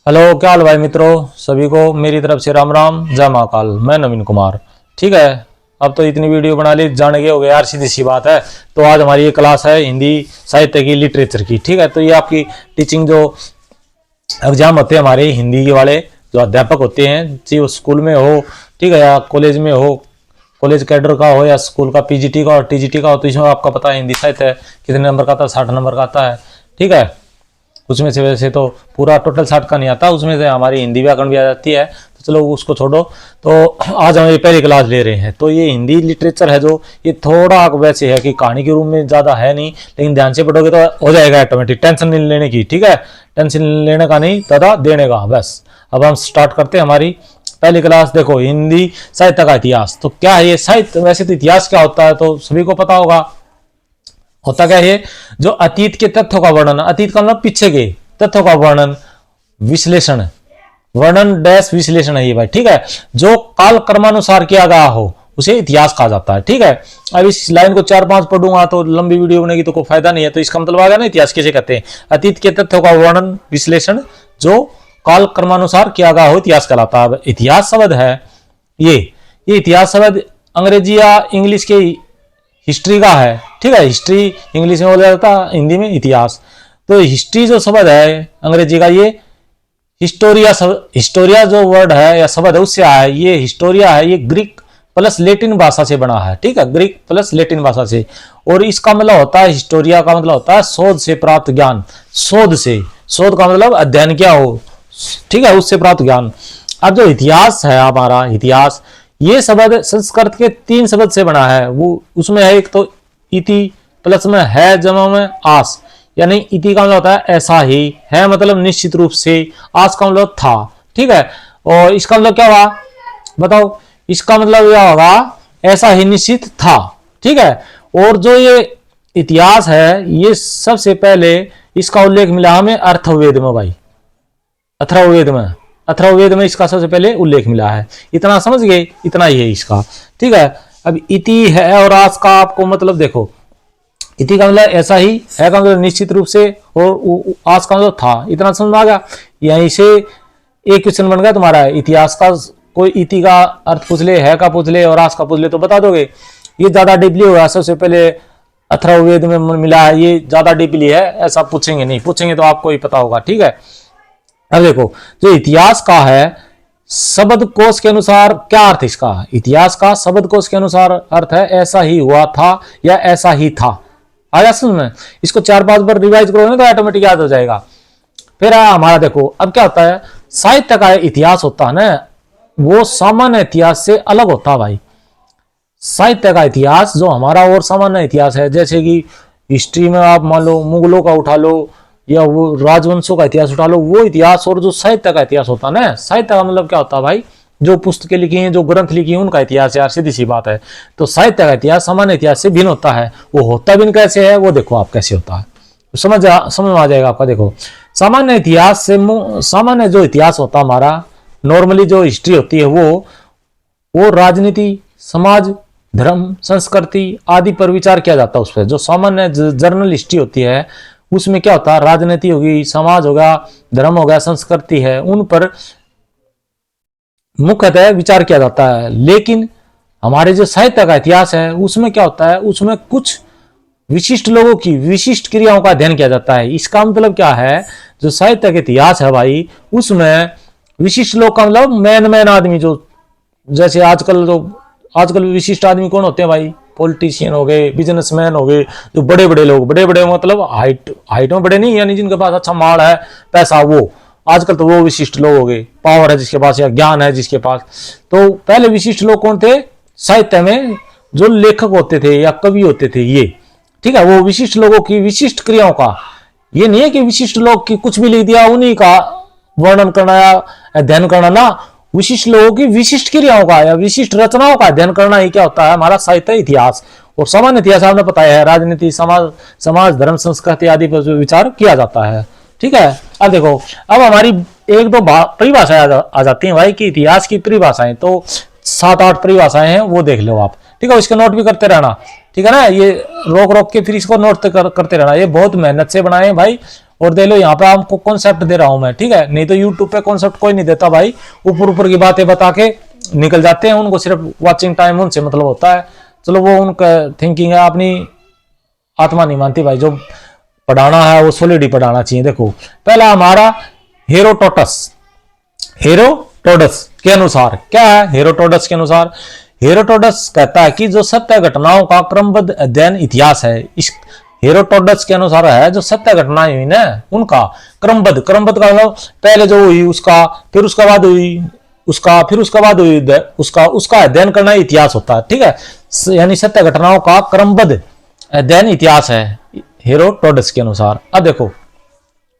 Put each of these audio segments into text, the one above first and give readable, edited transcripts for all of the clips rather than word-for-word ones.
Hello, क्या हाल भाई मित्रों। सभी को मेरी तरफ से राम राम, जय महाकाल। मैं नवीन कुमार। ठीक है, अब तो इतनी वीडियो बना ली, जान गए हो गए यार, सीधी सी बात है। तो आज हमारी ये क्लास है हिंदी साहित्य की, लिटरेचर की। ठीक है, तो ये आपकी टीचिंग जो एग्जाम होते हैं हमारे हिंदी के वाले, जो अध्यापक होते हैं, चाहे वो स्कूल में हो, ठीक है, या कॉलेज में हो, कॉलेज कैडर का हो या स्कूल का पीजीटी का और टीजीटी का हो, तो इसमें आपका पता है हिंदी साहित्य कितने नंबर का आता है, 60 नंबर का आता है। ठीक है, उसमें से वैसे तो पूरा टोटल 60 का नहीं आता, उसमें से हमारी हिंदी व्याकरण भी आ जाती है। तो चलो उसको छोड़ो। तो आज हम ये पहली क्लास ले रहे हैं। तो ये हिंदी लिटरेचर है जो, ये थोड़ा वैसे है कि कहानी के रूप में ज़्यादा है नहीं, लेकिन ध्यान से पढ़ोगे तो हो जाएगा ऑटोमेटिक। टेंशन नहीं लेने की, ठीक है, टेंशन लेने का नहीं, दादा देने का बस। अब हम स्टार्ट करते हैं हमारी पहली क्लास। देखो, हिंदी साहित्य का इतिहास। तो क्या है ये साहित्य? वैसे तो इतिहास क्या होता है तो सभी को पता होगा। होता क्या है, जो अतीत के तथ्यों का वर्णन, अतीत का मतलब पीछे के तथ्यों का वर्णन, विश्लेषण, वर्णन डैश विश्लेषण है ये भाई। ठीक है, जो काल क्रमानुसार किया गया हो उसे इतिहास कहा जाता है। ठीक है, अब इस लाइन को 4-5 पढ़ूंगा तो लंबी वीडियो बनेगी तो कोई फायदा नहीं है। तो इसका मतलब आ गया ना, इतिहास किसे कहते हैं? अतीत के तथ्यों का वर्णन विश्लेषण जो काल क्रमानुसार किया गया हो, इतिहास कहलाता है। इतिहास शब्द है ये इतिहास शब्द अंग्रेजी या इंग्लिश के हिस्ट्री का है। ठीक है, हिस्ट्री इंग्लिश में बोला जाता है, हिंदी में इतिहास। तो हिस्ट्री जो शब्द है अंग्रेजी का, ये हिस्टोरिया जो वर्ड है या शब्द है उससे आया है। ये हिस्टोरिया है, ये ग्रीक प्लस लैटिन भाषा से बना है। ठीक है, ग्रीक प्लस लैटिन भाषा से। और इसका मतलब होता है, हिस्टोरिया का मतलब होता है शोध से प्राप्त ज्ञान। शोध से, शोध का मतलब अध्ययन किया हो, ठीक है, उससे प्राप्त ज्ञान। अब जो इतिहास है हमारा, इतिहास ये शब्द संस्कृत के 3 शब्द से बना है। वो उसमें है, एक तो इति प्लस में है जमा में आस, यानी इति का मतलब होता है ऐसा ही, है मतलब निश्चित रूप से, आस का मतलब था। ठीक है, और इसका मतलब क्या हुआ बताओ? इसका मतलब क्या होगा, ऐसा ही निश्चित था। ठीक है, और जो ये इतिहास है ये सबसे पहले इसका उल्लेख मिला हमें अथर्ववेद में भाई। अथर्ववेद में इसका सबसे पहले उल्लेख मिला है। इतना समझ गए, इतना ही है इसका। ठीक है, अब इति है और आस का आपको मतलब देखो, इति का मतलब ऐसा ही, है का मतलब निश्चित रूप से, और आस का मतलब था। इतना समझ आ गया। यहीं से एक क्वेश्चन बन गया तुम्हारा, इतिहास का कोई इति का अर्थ पूछ ले, है का पूछ ले और आस का पूछ ले तो बता दोगे। ये ज्यादा डीपली होगा, सबसे पहले अथर्ववेद में मिला है, ये ज्यादा डीपली है, ऐसा पूछेंगे नहीं, पूछेंगे तो आपको ही पता होगा। ठीक है, अब देखो, जो इतिहास का है शब्द कोश के अनुसार क्या अर्थ इसका? इतिहास का शब्द कोश के अनुसार अर्थ है ऐसा ही हुआ था या ऐसा ही था। आया समझ में? इसको 4-5 बार रिवाइज करोगे तो ऑटोमेटिक याद हो जाएगा। फिर हमारा देखो, अब क्या होता है, साहित्य का इतिहास होता है ना, वो सामान्य इतिहास से अलग होता है भाई। साहित्य का इतिहास जो हमारा और सामान्य इतिहास है, जैसे कि हिस्ट्री में आप मान लो मुगलों का उठा लो या वो राजवंशों का इतिहास उठा लो, वो इतिहास और जो साहित्य का इतिहास होता है ना, साहित्य का मतलब क्या होता है भाई, जो पुस्तकें लिखी हैं, जो ग्रंथ लिखी हैं, उनका इतिहास यार, सीधी सी बात है। तो साहित्य का इतिहास सामान्य इतिहास से भिन्न होता है। वो होता भिन्न कैसे है वो देखो आप, कैसे होता है समझ में आ जाएगा आपका। देखो, सामान्य इतिहास से, सामान्य जो इतिहास होता है हमारा, नॉर्मली जो हिस्ट्री होती है वो राजनीति, समाज, धर्म, संस्कृति आदि पर विचार किया जाता है उस पर। जो सामान्य जर्नल हिस्ट्री होती है उसमें क्या होता है, राजनीति होगी, समाज होगा, धर्म हो गया, संस्कृति है, उन पर मुख्यतः विचार किया जाता है। लेकिन हमारे जो साहित्य का इतिहास है उसमें क्या होता है, उसमें कुछ विशिष्ट लोगों की विशिष्ट क्रियाओं का अध्ययन किया जाता है। इसका मतलब क्या है, जो साहित्य का इतिहास है भाई, उसमें विशिष्ट लोग का मतलब मैन आदमी, जो जैसे आजकल विशिष्ट आदमी कौन होते हैं भाई? पॉलिटिशियन हो गए, बिजनेसमैन हो गए, जो बड़े बड़े लोग, बड़े बड़े मतलब हाइट में बड़े नहीं, यानी जिनके पास अच्छा माल है, पैसा, वो आजकल तो वो विशिष्ट लोग हो गए। पावर है जिसके पास या ज्ञान है जिसके पास। तो पहले विशिष्ट लोग कौन थे साहित्य में? जो लेखक होते थे या कवि होते थे ये। ठीक है, वो विशिष्ट लोगों की विशिष्ट क्रियाओं का, ये नहीं है कि विशिष्ट लोग की कुछ भी लिख दिया उन्हीं का वर्णन करना या अध्ययन करना ना, विशिष्ट लोगों की विशिष्ट क्रियाओं का या विशिष्ट रचनाओं का अध्ययन करना ही क्या होता है हमारा साहित्य इतिहास। और सामान्य इतिहास आपने पता है, राजनीति, समाज, धर्म, संस्कृति आदि पर जो विचार किया जाता है। ठीक है, अब देखो, अब हमारी 1-2 परिभाषाएं आ जाती हैं भाई, कि इतिहास की परिभाषाएं तो 7-8 परिभाषाएं हैं, वो देख लो आप। ठीक है, इसका नोट भी करते रहना। ठीक है ना, ये रोक के फिर इसको नोट करते रहना। ये बहुत मेहनत से बनाए हैं भाई, और दे लो यहाँ पे आपको कॉन्सेप्ट दे रहा हूं मैं, ठीक है। नहीं तो यूट्यूब पे कॉन्सेप्ट कोई नहीं देता भाई, ऊपर ऊपर की बातें बता के निकल जाते हैं, उनको सिर्फ वॉचिंग टाइम उनसे मतलब होता है। चलो वो उनका थिंकिंग है, अपनी आत्मा नहीं मानती भाई। जो पढ़ाना है वो सॉलिड ही पढ़ाना चाहिए। देखो पहला हमारा हेरोडोटस, हेरोडोटस के अनुसार क्या है? हेरोडोटस के अनुसार, हेरोडोटस कहता है कि जो सत्य घटनाओं का क्रमबद्ध अध्ययन इतिहास है, इस हेरोडोटस के अनुसार है जो सत्य घटनाएं हुई ना उनका क्रमबद्ध, क्रमबद्ध का मतलब पहले जो हुई उसका, फिर उसके बाद हुई उसका, फिर उसके बाद हुई उसका अध्ययन करना इतिहास होता है, ठीक है। यानी सत्य घटनाओं का क्रमबद्ध अध्ययन इतिहास है हेरोडोटस के अनुसार। अब देखो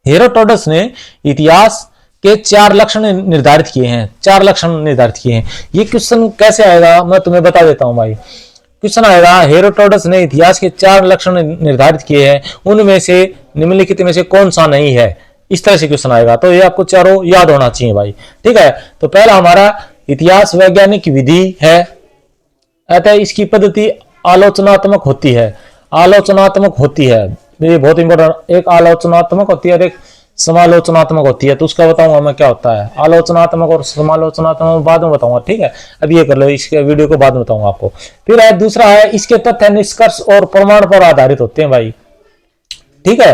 हेरोडोटस ने इतिहास के 4 लक्षण निर्धारित किए हैं, 4 लक्षण निर्धारित किए हैं। ये क्वेश्चन कैसे आएगा मैं तुम्हें बता देता हूं भाई। क्वेश्चन आएगा हेरोडोटस ने इतिहास के 4 लक्षण निर्धारित किए हैं, उनमें से निम्नलिखित में से कौन सा नहीं है, इस तरह से क्वेश्चन आएगा। तो ये आपको चारों याद होना चाहिए भाई, ठीक है। तो पहला हमारा इतिहास वैज्ञानिक विधि है, अतः इसकी पद्धति आलोचनात्मक होती है, आलोचनात्मक होती है। ये बहुत इंपॉर्टेंट, एक आलोचनात्मक होती है और एक समालोचनात्मक होती है। तो उसका बताऊंगा मैं क्या होता है। आलोचनात्मक और समालोचनात्मक बाद में बताऊंगा, ठीक है। अब ये कर लो, इसके वीडियो को बाद में बताऊंगा आपको। फिर है दूसरा है इसके तथ्य निष्कर्ष और प्रमाण पर आधारित होते हैं भाई, ठीक है,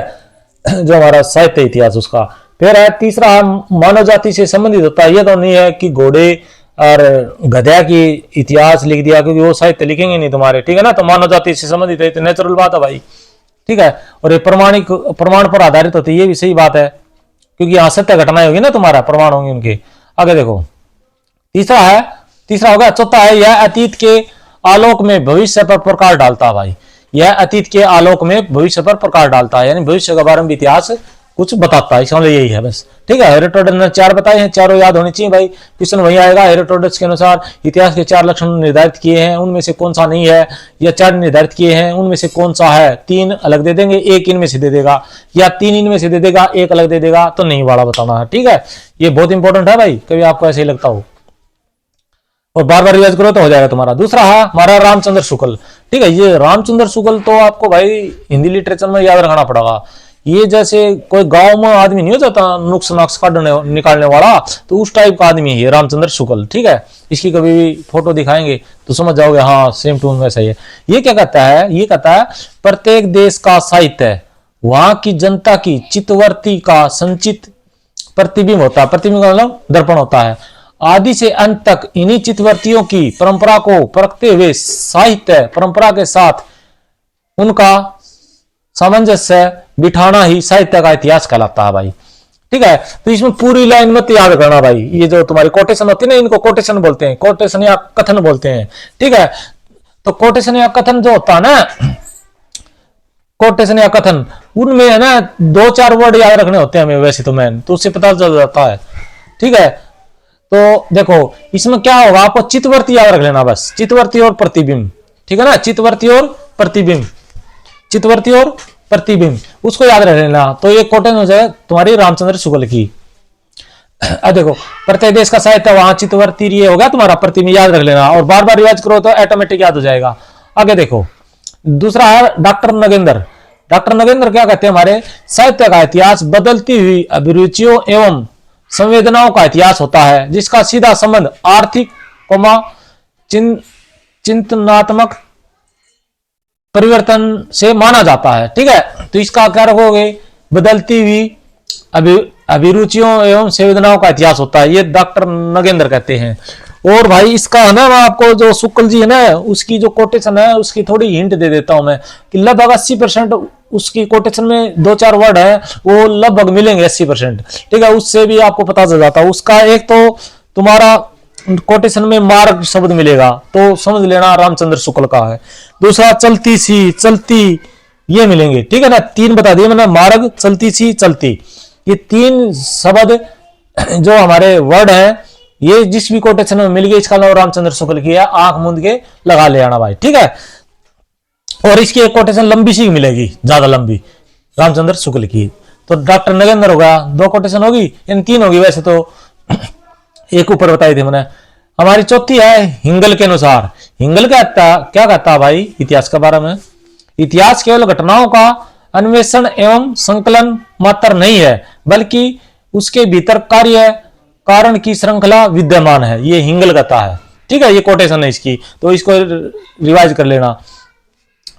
जो हमारा साहित्य इतिहास उसका। फिर है तीसरा है मानव जाति से संबंधित होता है। ये तो नहीं है कि घोड़े और गधा की इतिहास लिख दिया, क्योंकि वो साहित्य लिखेंगे नहीं तुम्हारे, ठीक है ना। तो मानव जाति से संबंधित है, तो नेचुरल बात है भाई, ठीक है। और ये प्रमाण पर आधारित होती है, ये भी सही बात है, क्योंकि यहां सत्य घटनाएं होगी ना, तुम्हारा प्रमाण होंगे उनके। आगे देखो तीसरा होगा, चौथा है यह अतीत के आलोक में भविष्य पर प्रकाश डालता है भाई। यह अतीत के आलोक में भविष्य पर प्रकाश डालता है, यानी भविष्य के बारे में इतिहास कुछ बताता है, इसका मतलब यही है बस, ठीक है। हेरोडोटस ने 4 बताए हैं, चारों याद होने चाहिए भाई। क्वेश्चन वही आएगा, हेरोडोटस के अनुसार इतिहास के 4 लक्षण निर्धारित किए हैं, उनमें से कौन सा नहीं है, या 4 निर्धारित किए हैं उनमें से कौन सा है। 3 अलग दे देंगे, एक इनमें से दे देगा, या 3 इनमें से दे देगा, एक अलग दे देगा, तो नहीं वाला बताना है, ठीक है। ये बहुत इंपॉर्टेंट है भाई, कभी आपको ऐसे ही लगता हो और बार बार रिवाइज करो तो हो जाएगा तुम्हारा। दूसरा है हमारा रामचंद्र शुक्ल, ठीक है। ये रामचंद्र शुक्ल तो आपको भाई हिंदी लिटरेचर में याद रखना पड़ेगा। ये जैसे कोई गांव में आदमी नहीं हो जाता नुक्स नाक्स निकालने वाला, तो उस टाइप का आदमी है ये रामचंद्र शुक्ल, ठीक है। इसकी कभी भी फोटो दिखाएंगे तो समझ जाओगे, हाँ सेम टू वैसा ही है। ये क्या कहता है, ये कहता है प्रत्येक देश का साहित्य वहां की जनता की चित्तवृत्ति का संचित प्रतिबिंब होता है, प्रतिबिंब का मतलब दर्पण होता है। आदि से अंत तक इन्हीं चित्तवृत्तियों की परंपरा को परखते हुए साहित्य परंपरा के साथ उनका सामंजस्य बिठाना ही साहित्य का इतिहास कहलाता है भाई, ठीक है। तो इसमें पूरी लाइन मत याद करना भाई, ये जो तुम्हारी कोटेशन होती है ना, इनको कोटेशन बोलते हैं, कोटेशन या कथन बोलते हैं, ठीक है। तो कोटेशन या कथन जो होता है ना, कोटेशन या कथन, उनमें है ना 2-4 वर्ड याद रखने होते हैं हमें वैसे तो मैन, तो उससे पता चल जाता है, ठीक है। तो देखो इसमें क्या होगा, आपको चित्तवृत्ति याद रख लेना बस, चित्तवृत्ति और प्रतिबिंब, ठीक है ना। चित्तवृत्ति और प्रतिबिंब, चित्तवृत्ति और प्रतिबिंब, उसको याद रख लेना। तो ये कोटेशन हो जाए तुम्हारी रामचंद्र शुक्ल की। अब देखो प्रत्येक देश का साहित्य वहां चित्तवृत्ति ये होगा तुम्हारा, प्रतिबिंब याद रख लेना, और बार बार रिवाइज करो तो ऑटोमेटिक याद हो जाएगा। आगे देखो दूसरा है डॉक्टर नगेंद्र। डॉक्टर नगेंद्र क्या कहते हैं, हमारे साहित्य का इतिहास बदलती हुई अभिरुचियों एवं संवेदनाओं का इतिहास होता है, जिसका सीधा संबंध आर्थिक चिंतनात्मक परिवर्तन से माना जाता है, ठीक है। तो इसका क्या रखोगे, बदलती हुई अभिरुचियों एवं संवेदनाओं का इतिहास होता है, ये डॉक्टर नगेंद्र कहते हैं। और भाई इसका है ना, आपको जो शुक्ल जी है ना, उसकी जो कोटेशन है उसकी थोड़ी हिंट दे देता हूं मैं, कि लगभग 80% उसकी कोटेशन में 2-4 वर्ड है वो लगभग मिलेंगे 80%, ठीक है। उससे भी आपको पता चल जाता है। उसका एक तो तुम्हारा कोटेशन में मार्ग शब्द मिलेगा, तो समझ लेना रामचंद्र शुक्ल का है। दूसरा चलती सी, चलती, ये मिलेंगे, ठीक है ना। 3 बता दिए मैंने, मार्ग, चलती सी, चलती, ये 3 शब्द जो हमारे वर्ड हैं, ये जिस भी कोटेशन में मिल गए इसका नाम रामचंद्र शुक्ल की है, आंख मूंद के लगा ले आना भाई, ठीक है। और इसकी एक कोटेशन लंबी सी मिलेगी, ज्यादा लंबी, रामचंद्र शुक्ल की। तो डॉक्टर नगेंद्र होगा, 2 कोटेशन होगी, इन 3 होगी वैसे तो, एक ऊपर बताई थी मैंने। हमारी चौथी है हिंगल के अनुसार। हिंगल क्या कहता है भाई इतिहास के बारे में, इतिहास केवल घटनाओं का अन्वेषण एवं संकलन मात्र नहीं है, बल्कि उसके भीतर कार्य कारण की श्रृंखला विद्यमान है। ये हिंगल कहता है, ठीक है, ये कोटेशन है इसकी, तो इसको रिवाइज कर लेना।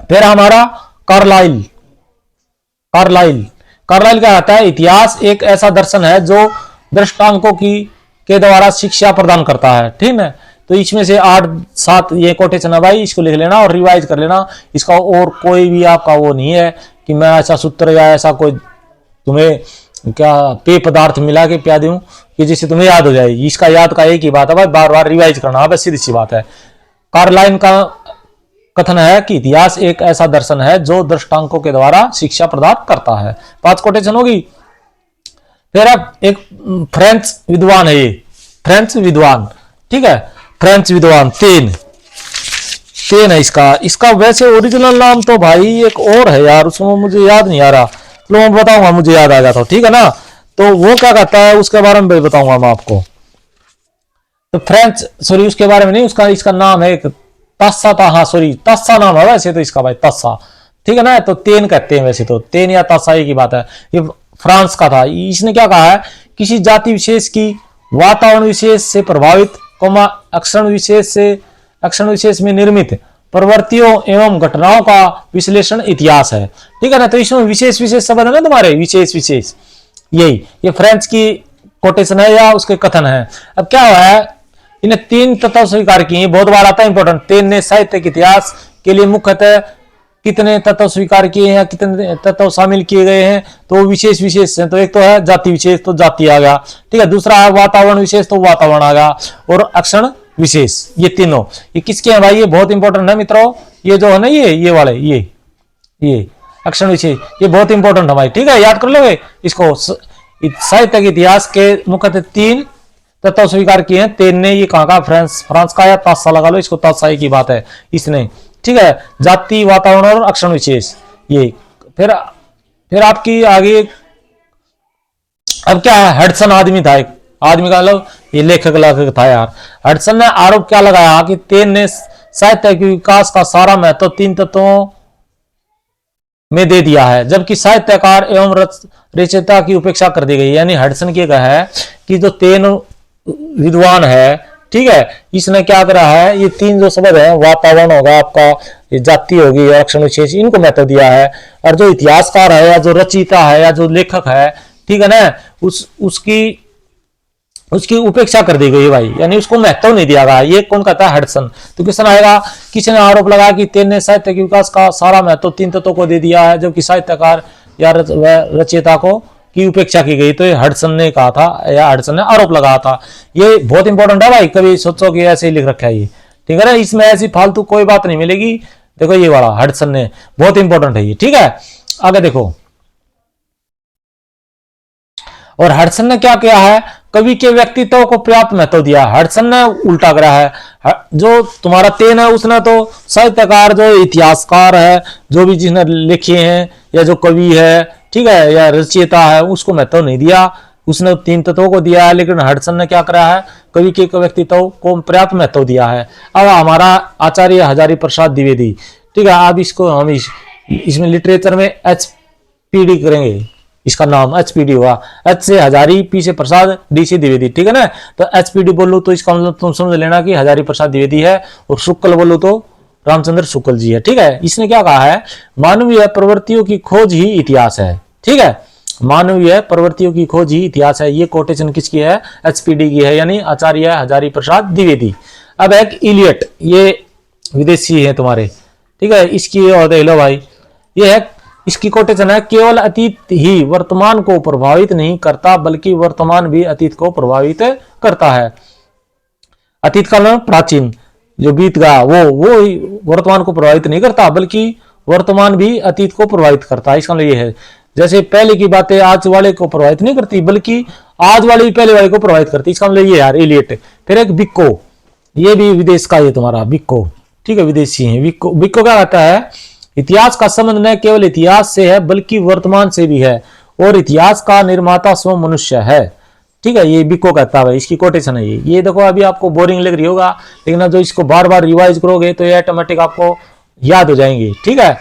फिर हमारा कार्लाइल, कार्लाइल कार्लाइल क्या कहता है, इतिहास एक ऐसा दर्शन है जो दृष्टांकों के द्वारा शिक्षा प्रदान करता है, ठीक है। तो इसमें से 8-7 ये कोटेशन है भाई, इसको लिख लेना और रिवाइज कर लेना। इसका और कोई भी आपका वो नहीं है कि मैं ऐसा सूत्र या ऐसा कोई तुम्हें क्या पेय पदार्थ मिला के पिया दूं कि जिससे तुम्हें याद हो जाए। इसका याद का एक ही बात है भाई, बार बार रिवाइज करना, बस सीधी सी बात है। कार्लाइन का कथन है कि इतिहास एक ऐसा दर्शन है जो दृष्टांकों के द्वारा शिक्षा प्रदान करता है। 5 कोटेशन होगी। फिर अब एक फ्रेंच विद्वान है, ये फ्रेंच विद्वान, ठीक है, फ्रेंच विद्वान तेन है इसका वैसे ओरिजिनल नाम तो भाई एक और है यार, उसमें मुझे याद नहीं आ रहा, तो मैं बताऊंगा, मुझे याद आ जाता, ठीक है ना। तो वो क्या कहता है उसके बारे में बताऊंगा मैं आपको। तो फ्रेंच, सॉरी उसके बारे में नहीं, इसका नाम है एक तस्सा था, हाँ सॉरी तस्सा नाम है वैसे तो इसका भाई, तस्सा, ठीक है ना। तो तेन कहते हैं वैसे तो, तेन या तस्सा एक ही बात है। ये फ्रांस का था। इसने क्या कहा है, किसी जाति विशेष की वातावरण विशेष से प्रभावित अक्षण विशेष में निर्मित प्रवृत्तियों एवं घटनाओं का विश्लेषण इतिहास है, ठीक है ना। तो इसमें विशेष शब्द है ना तुम्हारे, विशेष यही ये फ्रेंच की कोटेशन है या उसके कथन है। अब क्या हुआ है, इन्हें 3 तत्व स्वीकार किए, बहुत बार आता है इंपॉर्टेंट। तेन ने साहित्यिक इतिहास के लिए मुख्यतः कितने तत्व स्वीकार किए हैं या कितने तत्व शामिल किए गए हैं, तो विशेष हैं। तो एक तो है जाति विशेष, तो जाति आ गया, ठीक है। दूसरा है वातावरण विशेष, तो वातावरण आ गया, और अक्षण विशेष, ये तीनों ये किसके हैं भाई, ये बहुत इंपॉर्टेंट है मित्रों। ये जो है ना ये वाले ये अक्षण विशेष, ये बहुत इंपॉर्टेंट है भाई, ठीक है, याद कर लोगे इसको। साहित्य के इतिहास के मुख्यतः 3 तत्व स्वीकार किए हैं। तेन ने ये कहाँ का, फ्रांस का, या तासा लगा लो इसको, तासा की बात है इसने, ठीक है। जाति, वातावरण और अक्षण विशेष ये। फिर आपकी आगे अब क्या है, हडसन आदमी था, एक आदमी का मतलब ये लेखक था यार। हडसन ने आरोप क्या लगाया कि तेन ने साहित्य के विकास का सारा महत्व 3 तत्वों में दे दिया है, जबकि साहित्यकार एवं रचयिता की उपेक्षा कर दी गई। यानी हडसन की कहा है कि जो तेन विद्वान है, ठीक है, इसने क्या करा है, ये 3 जो शब्द है, वातावरण होगा आपका, ये जाति होगी, अक्षण विशेष, इनको महत्व दिया है। और जो इतिहासकार है या जो रचयिता है या जो लेखक है, ठीक है ना, उसकी उपेक्षा कर दी गई भाई, यानी उसको महत्व नहीं दिया गया। ये कौन कहता है, हडसन। तो क्वेश्चन आएगा, किसी ने आरोप लगाया कि तेन ने साहित्य के विकास का सारा महत्व 3 तत्वों को दे दिया है, जबकि साहित्यकार या रचयिता को की उपेक्षा की गई। तो ये हडसन ने कहा था या हडसन ने आरोप लगाया था। ये बहुत इंपॉर्टेंट है भाई, कभी सोचो कि ऐसे ही लिख रखा है ये, ठीक है ना। इसमें ऐसी फालतू कोई बात नहीं मिलेगी। देखो ये वाला हडसन ने, बहुत इंपॉर्टेंट है ये, ठीक है। आगे देखो, और हडसन ने क्या किया है, कवि के व्यक्तित्व को पर्याप्त महत्व दिया। हडसन ने उल्टा करा है, जो तुम्हारा तेन है उसने तो साहित्यकार, जो इतिहासकार है, जो भी जिसने लिखे हैं या जो कवि है, ठीक है, या रचयिता है, उसको महत्व नहीं दिया, उसने 3 तत्वों को दिया है। लेकिन हडसन ने क्या करा है, कवि के व्यक्तित्व को पर्याप्त महत्व दिया है। अब हमारा आचार्य हजारी प्रसाद द्विवेदी, ठीक है, अब इसको हम इसमें लिटरेचर में HPD करेंगे, इसका नाम HPD हुआ, H से हजारी, P से प्रसाद, D से द्विवेदी, ठीक है ना। तो HPD बोलो तो इसका मतलब तुम समझ लेना कि हजारी प्रसाद द्विवेदी है, और शुक्ल बोलो तो रामचंद्र शुक्ल जी है, ठीक है। इसने क्या कहा है, मानवीय प्रवृत्तियों की खोज ही इतिहास है, ठीक है, मानवीय प्रवृत्तियों की खोज ही इतिहास है। ये कोटेशन किसकी है, HPD की है, यानी आचार्य हजारी प्रसाद द्विवेदी। अब एक इलियट, ये विदेशी है तुम्हारे, ठीक है, इसकी और देख लो भाई, ये है, इसकी कोटेशन है, केवल अतीत ही वर्तमान को प्रभावित नहीं करता, बल्कि वर्तमान भी अतीत को प्रभावित करता है। अतीत का नाम प्राचीन जो बीत गया, वो वर्तमान को प्रभावित नहीं करता, बल्कि वर्तमान भी अतीत को प्रभावित करता है। इसका मतलब ये है, जैसे पहले की बातें आज वाले को प्रभावित नहीं करती, बल्कि आज वाले भी पहले वाले को प्रभावित करती। इसका मतलब ये यार एलियट। फिर एक बिक्को, ये भी विदेश का, ये तुम्हारा बिक्को, ठीक है, विदेशी है। बिक्को क्या कहता है, इतिहास का संबंध न केवल इतिहास से है, बल्कि वर्तमान से भी है, और इतिहास का निर्माता स्वयं मनुष्य है, ठीक है। ये बिक्को कहता है, इसकी कोटेशन है ये देखो, अभी आपको बोरिंग लग रही होगा, लेकिन जो इसको बार बार रिवाइज करोगे तो ये ऑटोमेटिक आपको याद हो जाएंगे, ठीक है।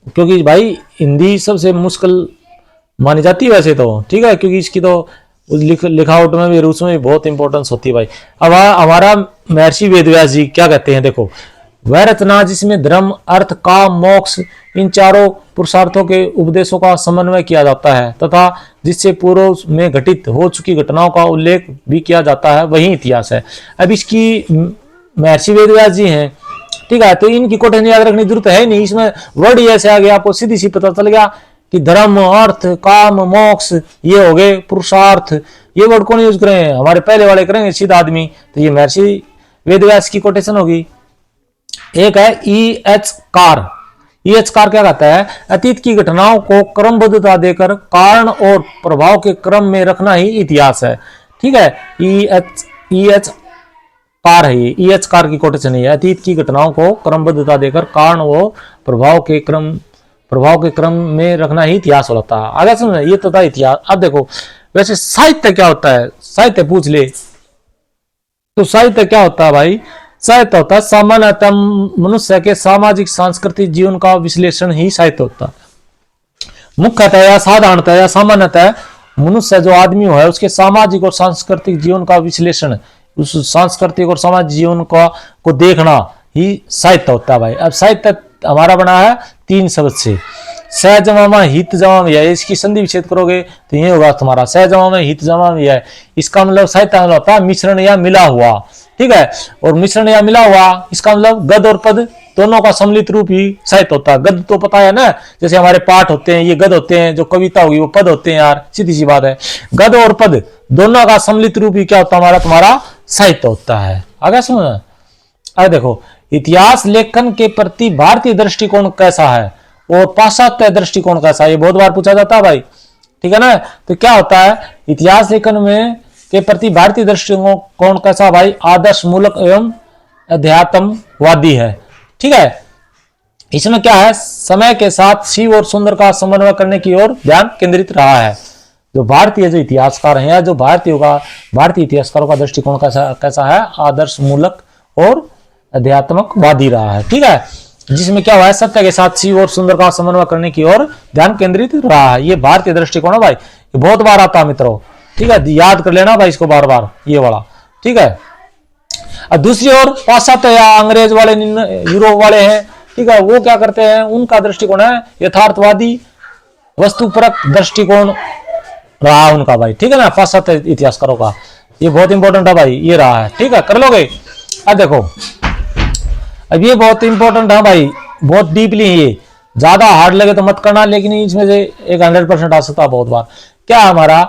क्योंकि भाई हिंदी सबसे मुश्किल मानी जाती है वैसे तो, ठीक है, क्योंकि इसकी तो लिखावट में भी, रूस में भी बहुत इंपॉर्टेंस होती है भाई। अब हमारा महर्षि वेदव्यास जी क्या कहते हैं, देखो, वह रचना जिसमें धर्म, अर्थ, काम, मोक्ष इन चारों पुरुषार्थों के उपदेशों का समन्वय किया जाता है तथा जिससे पूर्व में घटित हो चुकी घटनाओं का उल्लेख भी किया जाता है, वही इतिहास है। अब इसकी महर्षि वेदव्यास जी हैं, ठीक है, तो इनकी कोटेशन याद रखने की जरूरत है नहीं, इसमें वर्ड ही ऐसे आ गया, आपको सीधी सी पता चल गया कि धर्म, अर्थ, काम, मोक्ष ये हो गए, पुरुषार्थ, ये वर्ड कौन यूज करें, हमारे पहले वाले करेंगे सीधा आदमी, तो ये महर्षि वेदव्यास की कोटेशन होगी। एक है E H car. E H car क्या कहता है, अतीत की घटनाओं को क्रमबद्धता देकर कारण और प्रभाव के क्रम में रखना ही इतिहास है, ठीक है। ई एच कार है, ये ई एच कार की कोटेशन है, अतीत की घटनाओं को क्रमबद्धता देकर कारण और प्रभाव के क्रम में रखना ही इतिहास होता है। आगे समझना, ये तो था इतिहास। अब देखो वैसे साहित्य क्या होता है, साहित्य पूछ ले तो साहित्य क्या होता है भाई, साहित्य होता है सामान्यतः मनुष्य के सामाजिक सांस्कृतिक जीवन का विश्लेषण ही साहित्य होता है। मुख्यतः या साधारणतः या सामान्यतः मनुष्य जो आदमी है उसके सामाजिक और सांस्कृतिक जीवन का विश्लेषण, उस सांस्कृतिक और सामाजिक जीवन को देखना ही साहित्य होता है भाई। अब साहित्य हमारा बना है 3 शब्द से, सहजमा हित जमा है, इसकी संधि विच्छेद करोगे तो ये होगा तुम्हारा सहजमा हित जमा है। इसका मतलब साहित्य मतलब होता है मिश्रण या मिला हुआ, ठीक है, और मिश्रण या मिला हुआ इसका मतलब गद और पद दोनों का सम्मिलित रूप ही साहित्य होता है। गद तो पता है ना, जैसे हमारे पाठ होते हैं ये गद होते हैं, जो कविता होगी वो पद होते हैं यार, सीधी सी बात है। गद और पद दोनों का सम्मिलित रूप ही क्या होता है, तुम्हारा साहित्य होता है। आगे सुनो, अरे देखो इतिहास लेखन के प्रति भारतीय दृष्टिकोण कैसा है और पाश्चात्य दृष्टिकोण कैसा है, ये बहुत बार पूछा जाता है भाई, ठीक है ना। तो क्या होता है इतिहास लेखन में के प्रति भारतीय दृष्टिकोण कैसा भाई, आदर्श मूलक एवं अध्यात्मवादी है, ठीक है। इसमें क्या है, समय के साथ शिव और सुंदर का समन्वय करने की ओर ध्यान केंद्रित रहा है। जो भारतीय जो इतिहासकार हैं या जो भारतीय इतिहासकारों का दृष्टिकोण कैसा है, आदर्श मूलक और अध्यात्मकवादी रहा है, ठीक है, जिसमें क्या हुआ है सत्य के साथ शिव और सुंदर का समन्वय करने की ओर ध्यान केंद्रित रहा है। ये भारतीय दृष्टिकोण है भाई, ये बहुत बार आता है मित्रों, ठीक है, याद कर लेना भाई इसको बार बार, ये वाला, ठीक है। और दूसरी ओर पाश्चात्य या अंग्रेज वाले यूरोप वाले हैं, ठीक है, वो क्या करते हैं, उनका दृष्टिकोण है यथार्थवादी वस्तुपरक दृष्टिकोण रहा उनका भाई, ठीक है ना, पाश्चात्य इतिहासकारों का। ये बहुत इंपॉर्टेंट है भाई, ये रहा है, ठीक है, कर लोगे। अब देखो अब ये बहुत इंपॉर्टेंट है भाई, बहुत डीपली, ये ज्यादा हार्ड लगे तो मत करना, लेकिन इसमें से एक 100% आ सकता है बहुत बार। क्या हमारा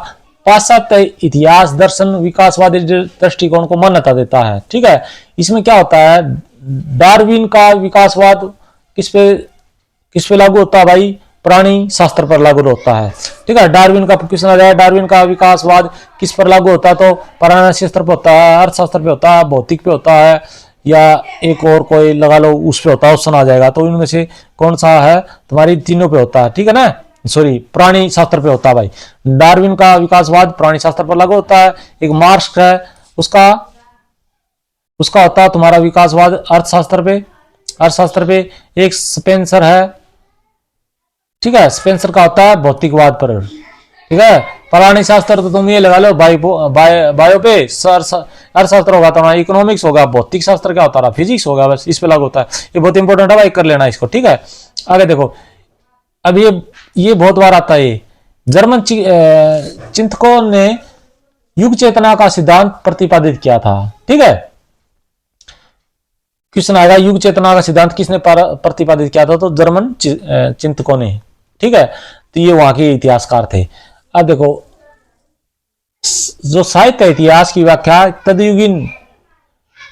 पाश्चात्य इतिहास दर्शन विकासवादी दृष्टिकोण को मान्यता देता है, ठीक है। इसमें क्या होता है, डार्विन का विकासवाद किस पे लागू होता है भाई, प्राणी शास्त्र पर लागू होता है, ठीक है। डार्विन का क्वेश्चन आ जाए, डार्विन का विकासवाद किस पर लागू होता है, तो प्राणी शास्त्र पे होता है, अर्थशास्त्र पे होता है, भौतिक पे होता है, या एक और कोई लगा लो उस पे होता है, ऑप्शन आ जाएगा। तो इनमें से कौन सा है, तुम्हारी तीनों पे होता है, ठीक है ना, सॉरी प्राणी शास्त्र पे होता है भाई। डार्विन का विकासवाद प्राणी शास्त्र पर लागू होता है। एक मार्क्स है उसका होता है तुम्हारा विकासवाद अर्थशास्त्र पे। एक स्पेंसर है, ठीक है, स्पेंसर का होता है भौतिकवाद पर, ठीक है। प्राणी शास्त्र तो तुम ये लगा लो बायो पे, अर्थशास्त्र होगा तुम्हारा, इकोनॉमिक्स होगा, भौतिक शास्त्र क्या होता है, फिजिक्स होगा, बस इस पे लागू होता है। ये बहुत इंपॉर्टेंट है भाई, कर लेना इसको, ठीक है। आगे देखो, अब ये बहुत बार आता है, जर्मन चिंतकों ने युग चेतना का सिद्धांत प्रतिपादित किया था, ठीक है। क्वेश्चन आएगा युग चेतना का सिद्धांत किसने प्रतिपादित किया था, तो जर्मन चिंतकों ने, ठीक है। तो ये वहां के इतिहासकार थे। अब देखो जो साहित्य इतिहास की व्याख्या तदयुगीन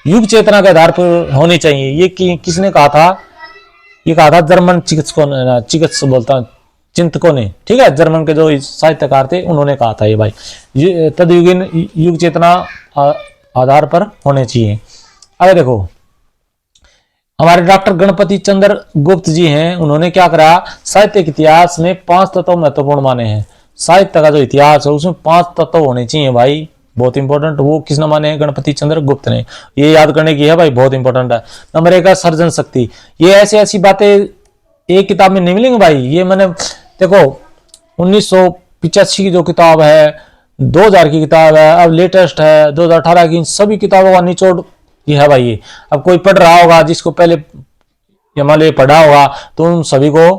युग चेतना के आधार पर होनी चाहिए, ये किसने कहा था, ये कहा था जर्मन चिंतकों ने, ठीक है। जर्मन के जो साहित्यकार थे उन्होंने कहा था ये भाई, तदयुगीन युग चेतना आधार पर होने चाहिए। आगे देखो, हमारे डॉक्टर गणपति चंद्र गुप्त जी हैं, उन्होंने क्या करा, साहित्य के इतिहास में 5 तत्व महत्वपूर्ण माने हैं। साहित्य का जो इतिहास है उसमें 5 तत्व होने चाहिए भाई, बहुत इंपॉर्टेंट। वो किसने माने हैं, गणपति चंद्र गुप्त ने। ये याद करने की है भाई, बहुत इंपॉर्टेंट है। नंबर 1 है सर्जन शक्ति। ये ऐसी बातें एक किताब में नहीं मिलेंगे भाई। ये मैंने देखो 1985 की जो किताब है, 2000 की किताब है, अब लेटेस्ट है 2018 की, इन सभी किताबों का निचोड़ ये है भाई। ये अब कोई पढ़ रहा होगा जिसको पहले हिमालय पढ़ा होगा तो उन सभी को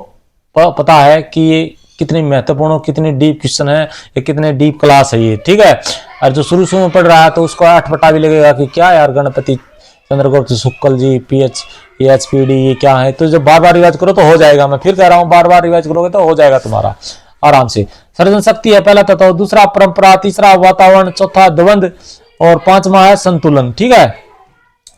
पता है कि ये कितनी महत्वपूर्ण, कितनी डीप क्वेश्चन है, ये कितने डीप क्लास है ये, ठीक है। और जो शुरू शुरू में पढ़ रहा है तो उसको अटपटा भी लगेगा कि क्या यार गणपति चंद्रगुप्त शुक्ल जी PhD ये क्या है। तो जब बार बार रिवाइज करो तो हो जाएगा। मैं फिर कह रहा हूँ बार बार रिवाइज करोगे तो हो जाएगा तुम्हारा आराम से। सर्जन शक्ति है पहला तत्व, दूसरा परंपरा, तीसरा वातावरण, चौथा द्वंद और पांचवा है संतुलन, ठीक है।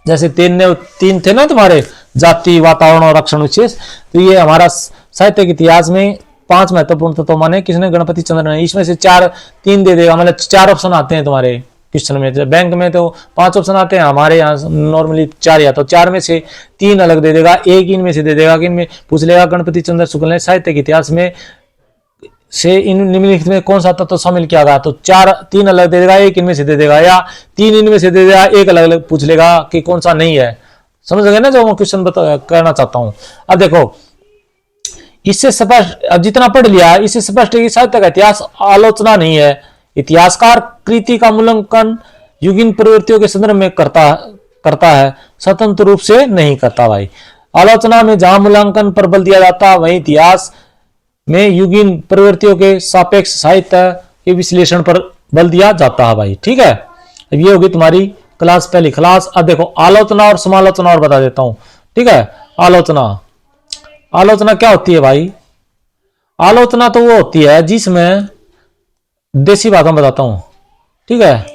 जैसे तीन थे ना तुम्हारे, जाति, वातावरण और रक्षण विशेष। तो ये हमारा साहित्य के इतिहास में 5 महत्वपूर्ण तत्व माने किसने, गणपति चंद्र ने। इसमें से 3 दे देगा, मतलब 4 ऑप्शन आते हैं तुम्हारे क्वेश्चन में। बैंक में तो 5 ऑप्शन आते हैं, हमारे यहाँ नॉर्मली 4 या तो 4 में से 3 अलग दे देगा, एक इनमें से दे देगा कि इनमें पूछ लेगा गणपति चंद्र शुक्ल ने साहित्य के इतिहास में से इन निम्नलिखित में कौन सा तत्व शामिल किया गया। तो 3 अलग दे देगा, एक इनमें से दे देगा, या 3 इनमें से दे देगा, एक अलग अलग पूछ लेगा कि कौन सा नहीं है। समझ गए ना जो मैं क्वेश्चन करना चाहता हूं। अब देखो इससे स्पष्ट, अब जितना पढ़ लिया इससे स्पष्ट है कि साहित्य का इतिहास आलोचना नहीं है। इतिहासकार कृति का मूल्यांकन युगीन प्रवृत्तियों के संदर्भ में करता है, स्वतंत्र रूप से नहीं करता भाई। आलोचना में जहां मूल्यांकन पर बल दिया जाता है वहीं इतिहास में युगीन प्रवृत्तियों के सापेक्ष साहित्य के विश्लेषण पर बल दिया जाता है भाई, ठीक है। अब ये होगी तुम्हारी क्लास, पहली क्लास। अब देखो आलोचना और समालोचना और बता देता हूं, ठीक है। आलोचना क्या होती है भाई? आलोचना तो वो होती है जिसमें, देसी भाषा में बताता हूं, ठीक है।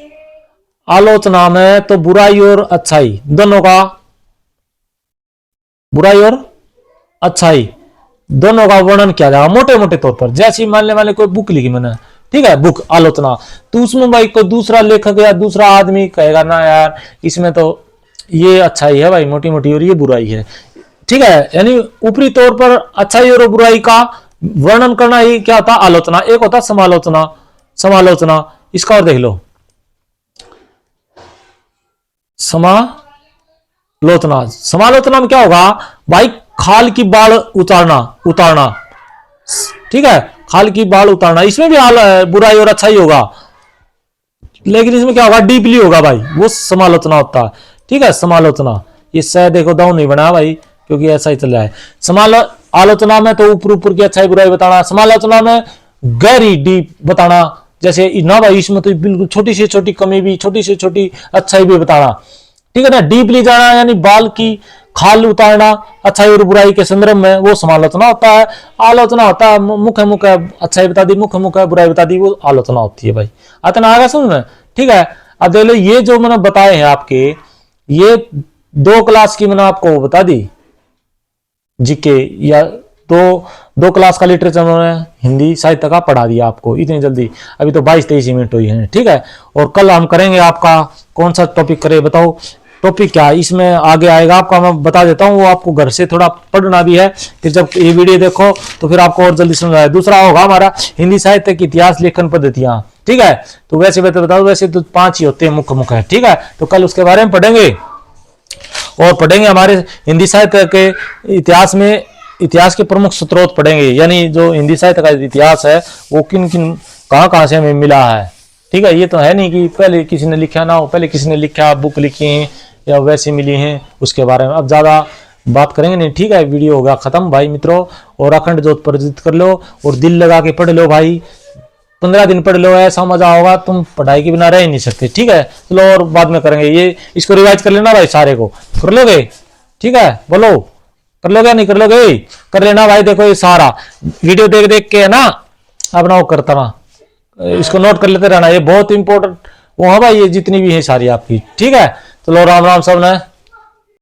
आलोचना में तो बुराई और अच्छाई दोनों का, बुराई और अच्छाई दोनों का वर्णन किया जाएगा मोटे मोटे तौर पर। जैसे मान ले कोई बुक लिखी मैंने, ठीक है, बुक आलोचना, तो उसमें भाई कोई दूसरा लेखक या दूसरा आदमी कहेगा ना यार इसमें तो ये अच्छाई है भाई मोटी मोटी और ये बुराई है, ठीक है। यानी ऊपरी तौर पर अच्छाई और बुराई का वर्णन करना ही क्या होता है, आलोचना। एक होता है समालोचना, इसका और देख लो, समालोचना में क्या होगा भाई, खाल की बाढ़ उतारना, ठीक है, खाल की बाढ़ उतारना। इसमें भी बुराई और अच्छाई होगा, लेकिन इसमें क्या होगा, डीपली होगा भाई, वो समालोचना होता है, ठीक है। समालोचना ये शायद देखो दाऊ नहीं बना भाई क्योंकि ऐसा ही चल रहा है। आलोचना में तो ऊपर की अच्छाई बुराई बताना, समालोचना में गहरी डीप बताना। जैसे ना भाई इसमें तो बिल्कुल छोटी से छोटी कमी भी, छोटी से छोटी अच्छाई भी बताना, ठीक है ना। डीपली जाना यानी बाल की खाल उतारना अच्छाई और बुराई के संदर्भ में, वो समालोचना होता है। आलोचना होता है मुख्य अच्छाई बता दी, मुख्य बुराई बता दी, वो आलोचना होती है भाई। आता आगे समझ में, ठीक है। अब देख लो ये जो मैंने बताए हैं आपके, ये 2 क्लास की मैंने आपको बता दी जीके, या दो क्लास का लिटरेचर मैंने हिंदी साहित्य का पढ़ा दिया आपको इतनी जल्दी। अभी तो 22-23 मिनट हुई है, ठीक है। और कल हम करेंगे आपका कौन सा टॉपिक करे बताओ, टॉपिक क्या है इसमें आगे आएगा आपका, मैं बता देता हूँ। वो आपको घर से थोड़ा पढ़ना भी है, फिर जब ये वीडियो देखो तो फिर आपको और जल्दी समझ आए। दूसरा होगा हमारा हिंदी साहित्य की इतिहास लेखन पद्धतियां, ठीक है। तो वैसे बताओ, वैसे तो 5 ही होते हैं मुख्य है, ठीक है। तो कल उसके बारे में पढ़ेंगे और पढ़ेंगे हमारे हिंदी साहित्य के इतिहास में, इतिहास के प्रमुख स्रोत पढ़ेंगे, यानी जो हिंदी साहित्य का इतिहास है वो किन कहां से हमें मिला है, ठीक है। ये तो है नहीं कि पहले किसी ने लिखा ना हो, पहले किसी ने लिखा बुक लिखी है या वैसे मिली हैं उसके बारे में अब ज्यादा बात करेंगे नहीं, ठीक है। वीडियो होगा खत्म भाई मित्रों। और अखंड ज्योत प्रज्वलित कर लो और दिल लगा के पढ़ लो भाई, 15 दिन पढ़ लो, ऐसा मजा होगा तुम पढ़ाई के बिना रह ही नहीं सकते, ठीक है। चलो और बाद में करेंगे, ये इसको रिवाइज कर लेना भाई, सारे को कर लोगे, ठीक है। बोलो कर लोगे नहीं कर लोगे, कर लेना भाई। देखो ये सारा वीडियो देख देख के है ना अपना वो करता ना, इसको नोट कर लेते रहना, ये बहुत इंपॉर्टेंट वो है भाई, ये जितनी भी है सारी आपकी, ठीक है। चलो राम राम सब ने।